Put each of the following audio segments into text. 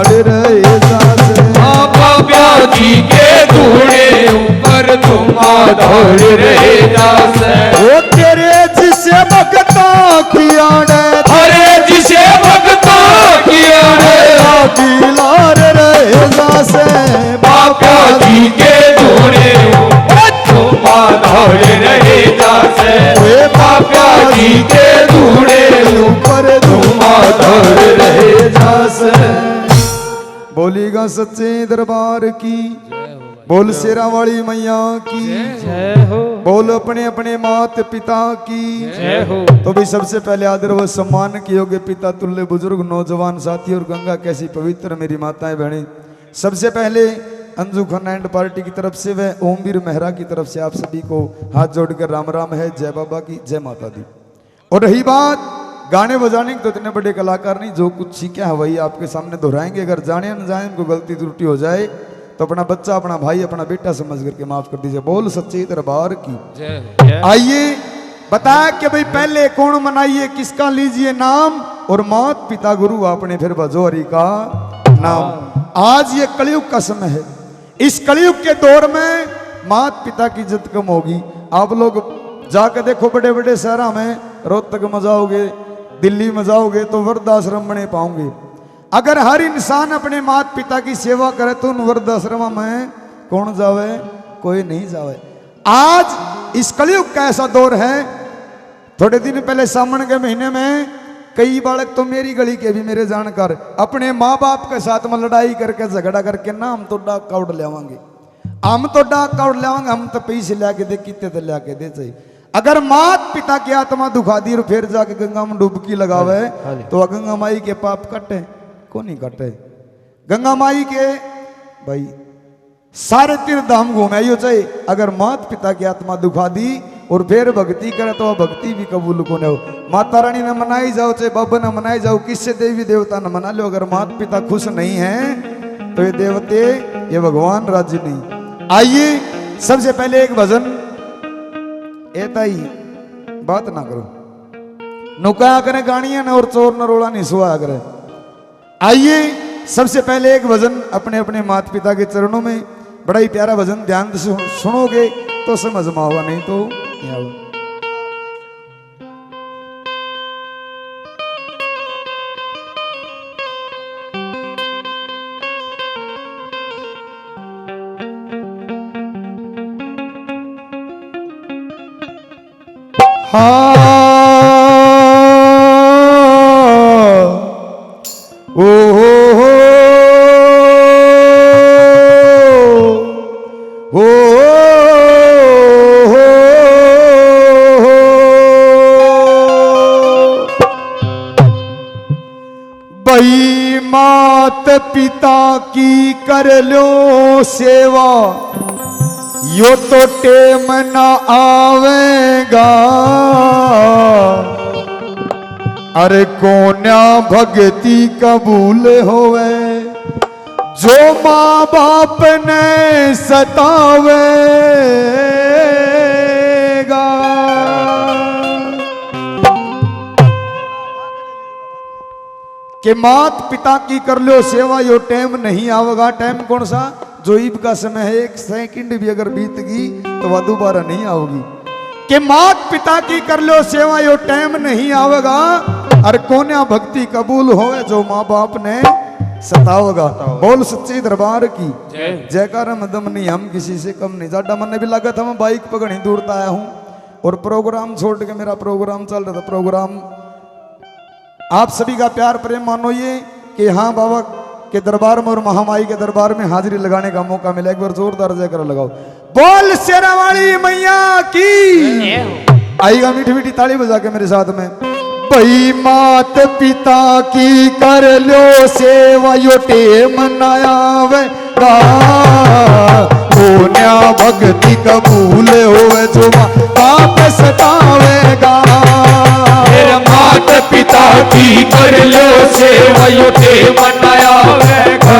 धाड़ रहे जासे बाबा जी के धूड़े ऊपर तुम दौड़ रहे जासे वो तेरे जिसे भक्तों की आड़े अरे जिसे भक्तों की आड़े लार रहे जासे बाबा जी के धूड़े ऊपर तुम दौड़ रहे जासे बाबा जी के धूड़े ऊपर तुम दौड़ रहे जासे। बोलीगा सच्चे दरबार की बोल शेरा वाली मैया की जय हो। बोल अपने अपने मात पिता की जय हो। तो भी सबसे पहले आदर व सम्मान के योग्य पिता तुल्य बुजुर्ग नौजवान साथी और गंगा कैसी पवित्र मेरी माताएं बहनें, सबसे पहले अंजू खन्ना एंड पार्टी की तरफ से व ओमवीर मेहरा की तरफ से आप सभी को हाथ जोड़कर राम राम है, जय बाबा की जय माता दी। और रही बात गाने बजाने की, तो इतने बड़े कलाकार नहीं, जो कुछ सीखे हैं वही आपके सामने दोहराएंगे। अगर जाने न जाने को गलती त्रुटि हो जाए तो अपना बच्चा अपना भाई अपना बेटा समझ करके माफ कर दीजिए। बोल सच्चे दरबार की जय। आइए बताया कि भाई पहले कौन मनाइए, किसका लीजिए नाम, और मात पिता गुरु आपने फिर भजो हरि का नाम। आज ये कलयुग का समय है, इस कलयुग के दौर में मात पिता की इज्जत कम होगी। आप लोग जाकर देखो बड़े बड़े शहरों में, रोहतक में जाओगे, दिल्ली में जाओगे तो वृद्धाश्रम बने पाओगे। अगर हर इंसान अपने माता पिता की सेवा करे तो उन वृद्धाश्रम में कौन जावे, कोई नहीं जावे। आज इस कलयुग का ऐसा दौर है। थोड़े दिन पहले सावन के महीने में कई बालक तो मेरी गली के भी मेरे जानकर अपने माँ बाप के साथ में लड़ाई करके झगड़ा करके ना हम तो डाक का उड़ लेवांगे, हम तो डाक का उड़ लेवांगे, हम तो पैसे लाके दे, कितने तो लाके दे चाहिए। अगर मात पिता की आत्मा दुखा दी और फिर जाके गंगा में डुबकी लगावे तो गंगा माई के पाप कटे को नहीं कटे। गंगा माई के भाई सारे तीर्थ धाम घूमे यो चाहिए। अगर मात पिता की आत्मा दुखा दी और फिर भक्ति करे तो भक्ति भी कबूल को हो। माता रानी ने मनाई जाओ, चाहे बाबा ने मनाई जाओ, किससे देवी देवता ने मना लो, अगर माता पिता खुश नहीं है तो ये देवते ये भगवान राजी नहीं। आइए सबसे पहले एक भजन, एताई बात ना करो, नुकाया करे गाड़ियां ना और चोर न रोड़ा नहीं सुहा करे। आइए सबसे पहले एक भजन अपने अपने माता पिता के चरणों में, बड़ा ही प्यारा भजन, ध्यान से सुनोगे तो समझ में होगा, नहीं तो नहीं आओ। ओ भाई मात पिता की कर लो सेवा, यो तो टेम ना आवेगा, अरे कोन्या भक्ति कबूल होवे, जो माँ बाप ने सतावेगा। कि मात पिता की कर लो सेवा, यो टाइम नहीं आवेगा। टाइम कौन सा, जो ईब का समय है, एक सेकंड भी अगर बीत गई तो वह दोबारा नहीं आओगी। कि मात पिता की कर लो सेवा, यो टाइम नहीं आवेगा, और कोन्या भक्ति कबूल होवे, जो माँ बाप ने सतावेगा। बोल सच्चे दरबार की जयकार मदम नहीं, हम किसी से कम नहीं। ज्यादा मन भी लगा था, मैं बाइक पकड़ी दूर आया हूँ और प्रोग्राम छोड़ के मेरा प्रोग्राम चल रहा था। प्रोग्राम आप सभी का प्यार प्रेम मानो ये कि हाँ बाबा के दरबार में और महामाई के दरबार में हाजिरी लगाने का मौका मिला। एक बार जोरदार जयकार लगाओ। बोल शेरावाली मैया की। आएगा मीठी मीठी ताली बजा के मेरे साथ में। भाई मात पिता की कर लो सेवा, यो टेम मनावेगा, कोन्या भक्ति कबूल होवे, जो बाप सतावेगा। मात पिता की कर लो सेवा, यो टेम मनावेगा,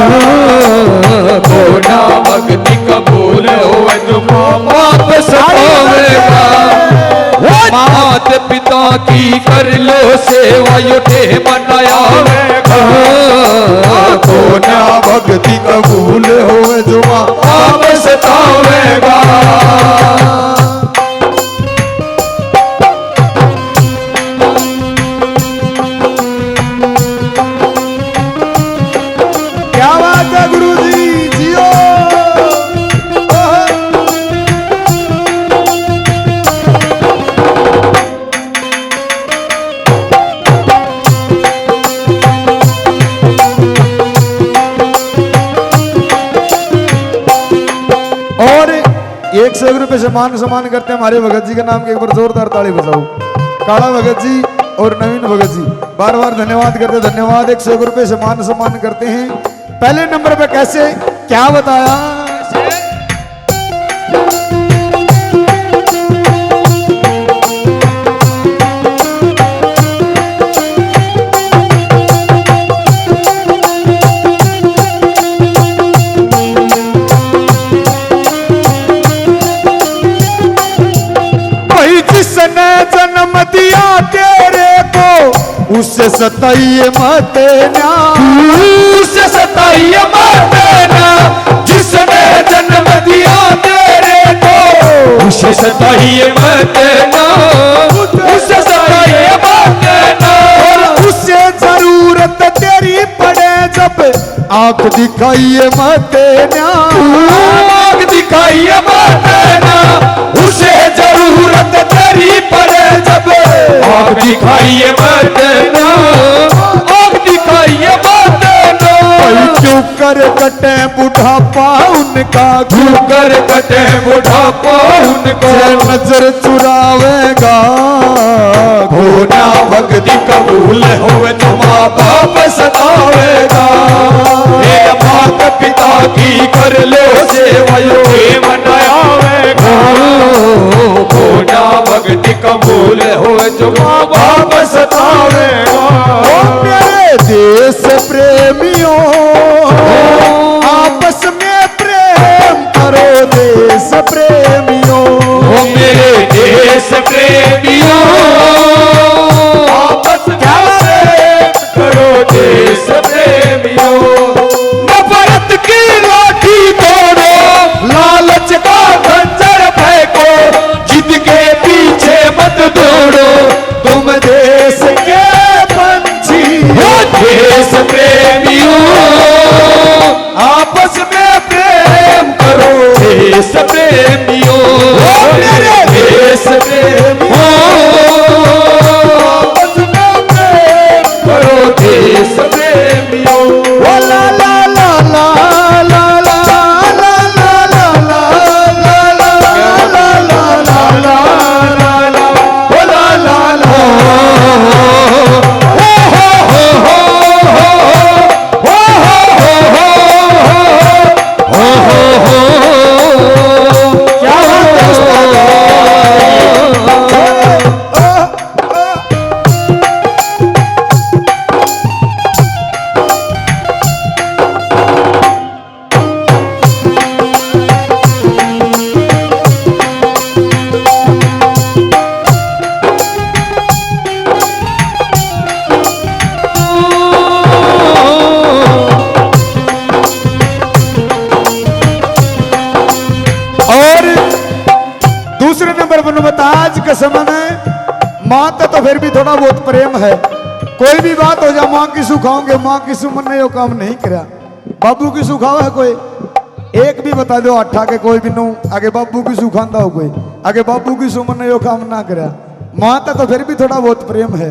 कोन्या भक्ति कबूल होवे, जो बाप सतावेगा। मात पिता की कर लो सेवा, यो टेम मनावेगा, कोन्या सतावेगा। क्या बात है गुरुजी, जियो। और 101 रुपए से मान सम्मान करते हैं हमारे भगत जी के नाम के, एक बार जोरदार ताली बजाओ। काला भगत जी और नवीन भगत जी बार बार धन्यवाद करते, धन्यवाद। 101 रुपए से मान सम्मान करते हैं। पहले नंबर पे कैसे, क्या बताया? जिसने जन्म दिया तेरे को उससे सताइए मत ना, उससे सताइए मत ना। जिसने जन्म दिया तेरे को उससे सताइए मत ना, उससे सताइए मत ना। और उससे जरूरत तेरी पड़े जब आंख दिखाइए मत ना, आंख दिखाइए मत ना। उसे जरूरत तेरी पड़े जब आंख दिखाइए मत ना, आंख दिखाइए मत ना। क्यों कर कटे बुढ़ापा उनका, क्यों कर कटे बुढ़ापा उनको। नजर चुरावेगा होना भक्ति कबूल होवे तो माँ बाप सतावेगा। मेरे माता पिता की कर लो सेवा ये मनावेगा। होना भक्ति कबूल होवे तो माँ बाप सतावेगा। ओ मेरे देश प्रेमियों आपस में प्रेम करो, देश प्रेमियों। ओ मेरे देश प्रेमियों आपस में प्रेम करो, देश प्रेमियों। नफरत की लाठी तोड़ो, लालच का खंजर फेंको, जिद के पीछे मत दौड़ो, तुम देश के पंछी हो। देश प्रेमियों आपस में प्रेम करो, देश प्रेमियों। मेरे देश प्रेमियों आपस में प्रेम करो, देश प्रेमियों। ओ ला ला ला ला ला ला ला ला ला ला ला ला ला ला ला। ओ ला ला ला। क्या बात है उस्ताद? और दूसरे नंबर पर बता, आज के समय में माँ तो फिर भी थोड़ा बहुत प्रेम है। कोई भी बात हो जाए माँ की सुखाओगे, माँ की सुमन ने यो काम नहीं करा। बाबू की सुखावा है कोई एक भी बता दो अट्ठा के, कोई भी नो आगे बाबू की सुखांदा हो कोई, आगे बाबू की सुमन ने यो काम ना करा। माँ तो फिर भी थोड़ा बहुत प्रेम है।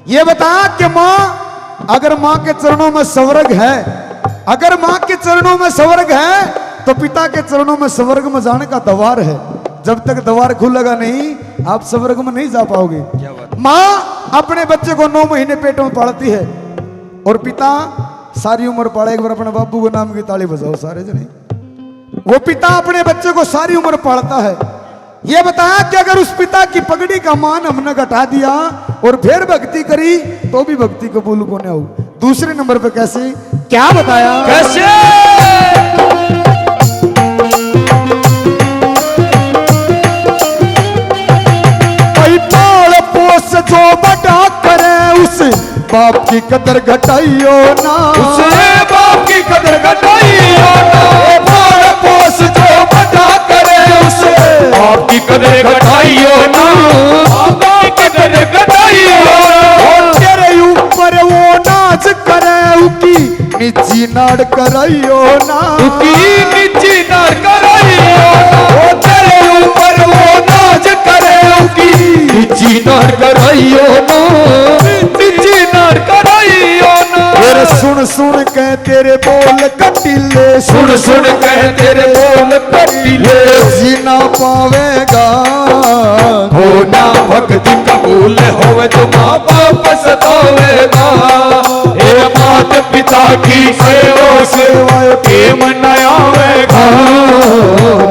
ये बता कि माँ, अगर माँ के चरणों में स्वर्ग है, अगर माँ के चरणों में स्वर्ग है तो पिता के चरणों में स्वर्ग में जाने का द्वार है। जब तक द्वार खुलेगा नहीं आप स्वर्ग में नहीं जा पाओगे। माँ अपने बच्चे को 9 महीने पेट में पालती है और पिता सारी उम्र पाले। एक बार अपने बाबू के नाम की ताली बजाओ सारे जने। वो पिता अपने बच्चे को सारी उम्र पालता है। ये बताया कि अगर उस पिता की पगड़ी का मान हमने घटा दिया और फिर भक्ति करी तो भी भक्ति कबूल को नहीं हो। दूसरे नंबर पे कैसे, क्या बताया? कैसे? पाल पोस जो बड़ा करे उस बाप की कदर घटाइयो ना, उसे बाप की कदर घटाइयो ना। पाल पोस जो की कदर घटाइयो ना, बाबा की कदर घटाइयो ना। तेरे ऊपर वो नाच करे उकी निची नाड़ कराइयो ना, उकी निची नाड़ कराइयो ना। तेरे ऊपर वो नाच करे उकी निची नाड़ कराइयो ना, निची नाड़ कराइयो ना। तेरे सुन सुन के तेरे बोल कटीले, सुन सुन के तेरे बोल कटीले, जीना पावेगा हो ना भक्ति कबूल होवे तो माँ बाप सतावेगा। हे माता पिता की सेवा के मनावेगा,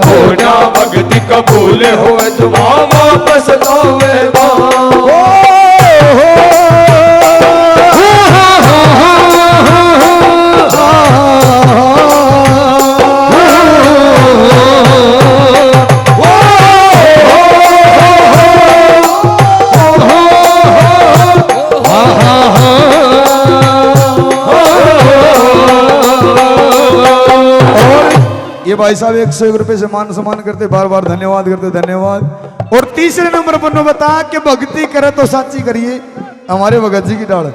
हो ना भक्ति कबूल होवे तो माँ बाप सतावेगा। ये भाई साहब 101 रुपए से मान सम्मान करते, बार बार धन्यवाद करते, धन्यवाद। और तीसरे नंबर पर ने बता कि भक्ति करे तो साची करिए। हमारे भगत जी की डाल,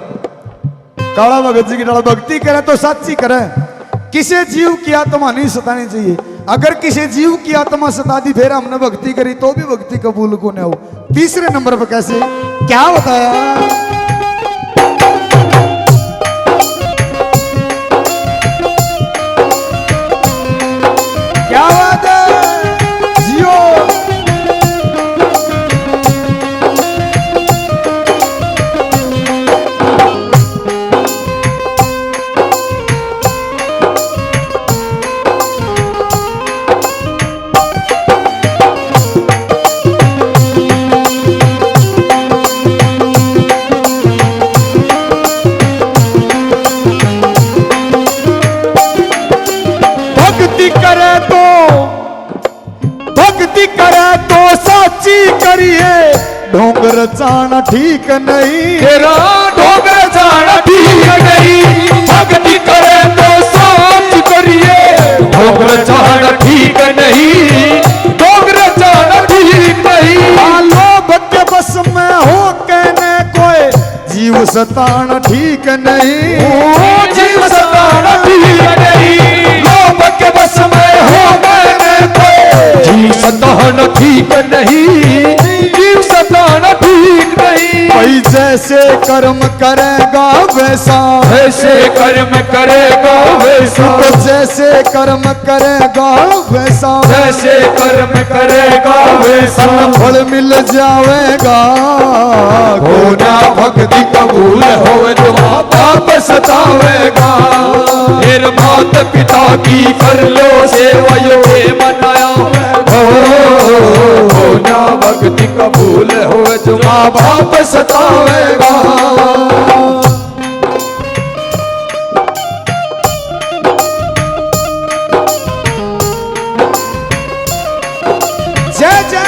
काला भगत जी की डाल, भक्ति करे तो साची करे। किसी जीव की आत्मा नहीं सतानी चाहिए। अगर किसी जीव की आत्मा सता दी फिर हमने भक्ति करी तो भी भक्ति कबूल को न हो। तीसरे नंबर पर कैसे, क्या बताया? क्या बात है जियो। भक्ति करे तो साची करिए, ढोंगर जाना ठीक नहीं, तेरा ढोंगर जाना ठीक नहीं। भक्ति करे तो साच करिए, ढोंगर जाना ठीक नहीं, ढोंगर जाना ठीक नहीं। लोभ के बस में हो कहने कोई जीव सताना ठीक नहीं, जीव सताना ठीक नहीं। लोभ के बस में हो कहने कोई जीव सताना ठीक नहीं, जीव सताना ठीक नहीं। भाई जैसे कर्म करेगा वैसा, ऐसे कर्म करेगा वैसा, तो जैसे कर्म करेगा वैसा, जैसे कर्म करेगा वैसा फल मिल जाएगा। होना भक्ति कबूल होवे तो माँ बाप सतावेगा। फिर माता पिता की कर लो सेवा यो मनाया होना भक्ति कबूल होवे तो माँ बाप सतावेगा। जय जय।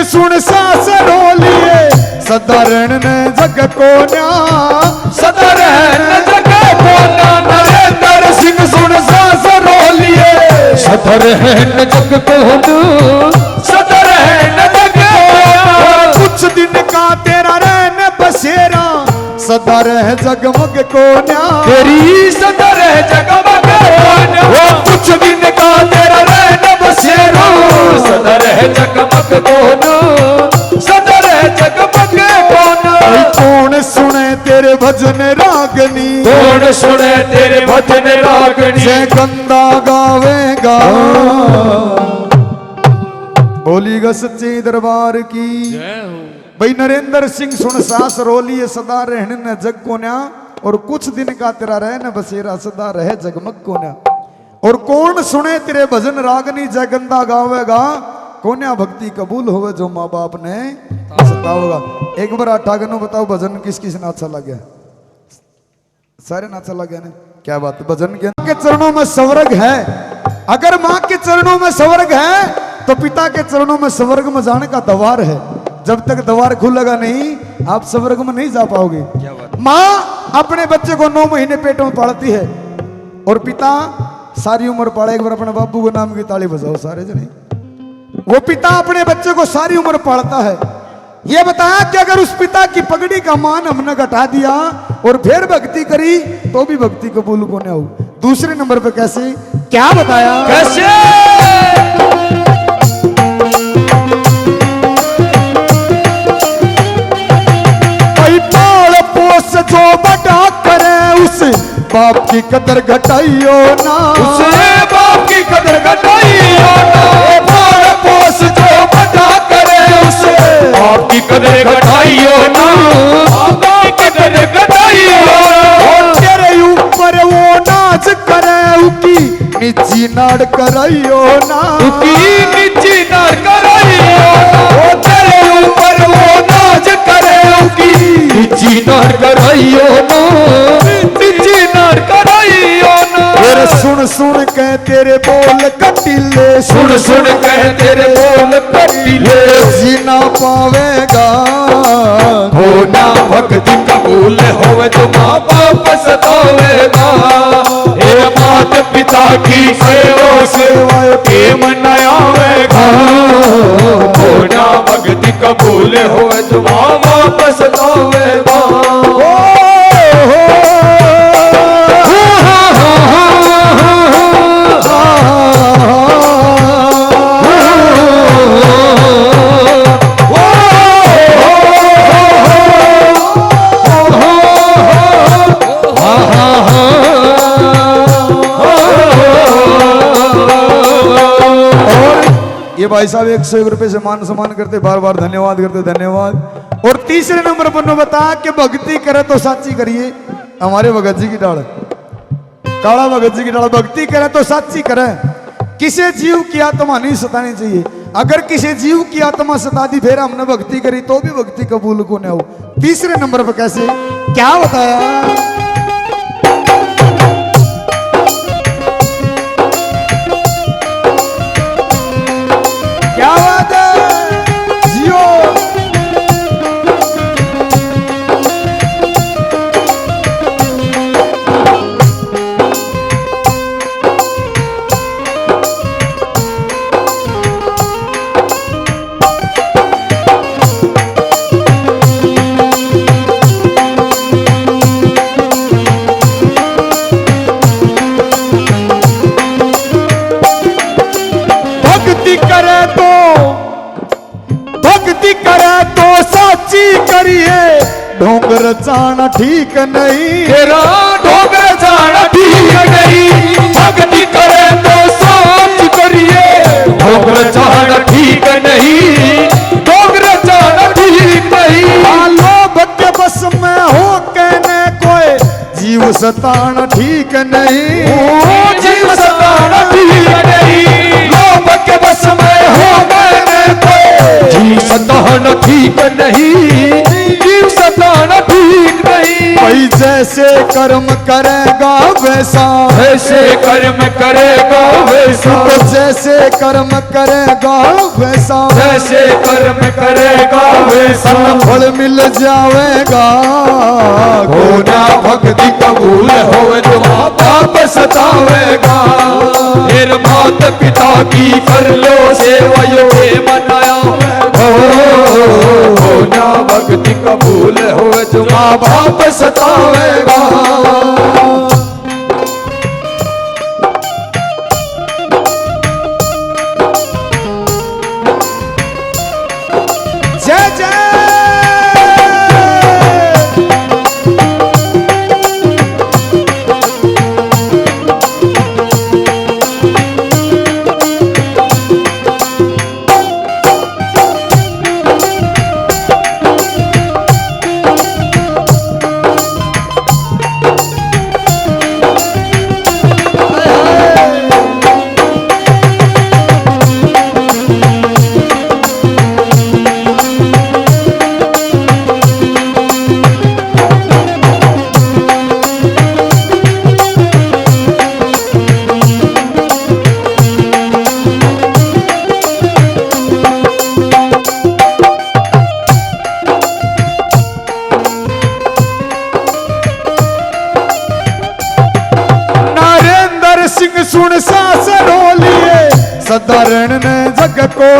सुन सास रोलिए सदारण ने जग को न्या, सदारण जग को न्या। नरेंद्र सिंह सुन सास रोलिए सदारण जग को न्या, सदारण जग को। कुछ दिन का तेरा रहने बसेरा सदा रह जगमग को न्या, तेरी सदा रह जगमग को न्या। वो कुछ दिन का तेरा रहने बसेरा सदा रह जगमग को न्या, सदा रह जगमग को न्या। कौन सुने तेरे भजन रागनी, कौन सुने लगनी। जय गंदा गावेगा बोलीगा सच्चे दरबार की। जय हो। भाई नरेंद्र सिंह सुन सास रोलिए सदा रहने न जग को न्या, और कुछ दिन का तेरा रह न बसेरा सदा रहे जगमग को न्या। और कौन सुने तेरे भजन रागनी जय गंदा गावेगा, कोन्या भक्ति कबूल होवे जो माँ बाप ने सतावेगा। एक बार अठागनो बताओ भजन किस किस ने अच्छा लगे? सारे ना अच्छा लगे ना? क्या बात है, भजन के चरणों में स्वर्ग है। अगर माँ के चरणों में स्वर्ग है तो पिता के चरणों में स्वर्ग में जाने का द्वार है। जब तक द्वार खुलेगा नहीं आप स्वर्ग में नहीं जा पाओगे। माँ अपने बच्चे को 9 महीने पेटों में पालती है और पिता सारी उम्र पाले। एक बार अपने बाबू के नाम की ताली बजाओ सारे जने। वो पिता अपने बच्चे को सारी उम्र पालता है। ये बताया कि अगर उस पिता की पगड़ी का मान हमने घटा दिया और फिर भक्ति करी तो भी भक्ति कबूल को नहीं हो। दूसरे नंबर पे कैसे, क्या बताया? कैसे? पाल पोस जो बड़ा करे उस बाप की कदर घटाइयो ना, उसे बाप की कदर घटाइयो ना। पाल पोस जो बड़ा करे उसे बाप की कदर घटाइयो ना, बाप की कदर घटाइयो ना। तेरे ऊपर वो नाच करे उकी निची नाड़ कराइयो ना, उकी निची नाड़ कराइयो ना। तेरे ऊपर वो नाच करे उकी निची नाड़ कराइयो ना, निची नाड़ कराइयो ना। तेरे सुन सुन के तेरे बोल कटीले, सुन सुन के तेरे बोल कटीले। जीना पावेगा होना भक्ति कबूल होवे तो माँ बाप सतावेगा। हे माता पिता की सेवा के मनावेगा। होना भक्ति कबूल होवे तो माँ बाप सतावेगा। ये भाई साहब 101 रुपए से मान सम्मान करते, बार बार धन्यवाद करते, धन्यवाद। और तीसरे नंबर पर ने बताया कि भक्ति करे तो साची करिए। हमारे भगत जी की डाल, काला भगत जी की डाल, भक्ति करे तो साची करे। किसी जीव की आत्मा नहीं सतानी चाहिए। अगर किसी जीव की आत्मा सता दी फिर हमने भक्ति करी तो भी भक्ति कबूल को नहीं हो। तीसरे नंबर पर कैसे, क्या बताया? क्या बात है जियो। ढोंगर जाना ठीक नहीं, तेरा ढोंगर जाना ठीक नहीं। भक्ति करे तो सोच करिए, ढोंगर जाना ठीक नहीं। ढोंगर जाना ठीक नहीं। लोभ के बस में हो कहने कोई जीव सताना ठीक नहीं। जीव सताना ठीक नहीं। लोभ के बस में हो कहने कोई जीव सताना ठीक नहीं। जीव सताना ठीक नहीं। भाई जैसे कर्म करेगा वैसा, ऐसे कर्म करेगा वैसा। तो जैसे कर्म करेगा वैसा, जैसे कर्म करेगा वैसा फल मिल जाएगा। होना भक्ति कबूल होवे तो माँ बाप सतावेगा। फिर माता पिता की कर लो सेवा यो मनाया। होना भक्ति कबूल होवे तो माँ बाप सतावेगा। जय जय।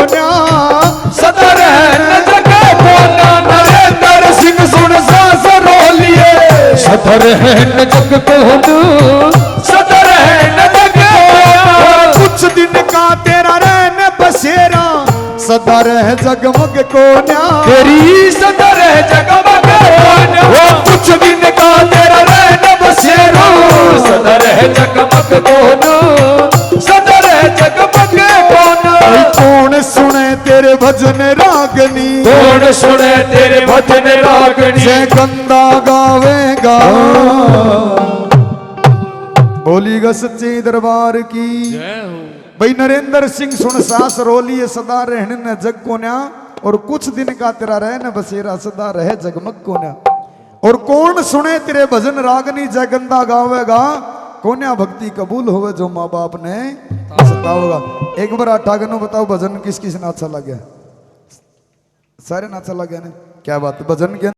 कोन्या सदा रहन जग कोना नरेंद्र सिंह सुन सास रोलिए सदा रहन जग कोना सदा रहन जग कोना कुछ दिन का तेरा रहने बसेरा सदा रह जगमग कोन्या तेरी सदा रह जगमग कोना वो कुछ दिन का तेरा रहन बसेरा सदा रह जगमग कोना सदा रह जगमग कोना कौन सुने तेरे भजन रागनी कौन सुने तेरे भजन रागनी जय गंदा गावेगा बोलीगा सच्चे दरबार की भाई नरेंद्र सिंह सुन सास रोलिए सदा रहने न जग कोन्या और कुछ दिन का तेरा रहने बसेरा सदा रहे जगमग कोन्या और कौन सुने तेरे भजन रागनी जय गंदा गावेगा कोन्या भक्ति कबूल होवे जो माँ बाप ने सताओगा। एक बार अठागनो बताओ भजन किस किस ने अच्छा लगे? सारे ना अच्छा लगे ने क्या बात है भजन के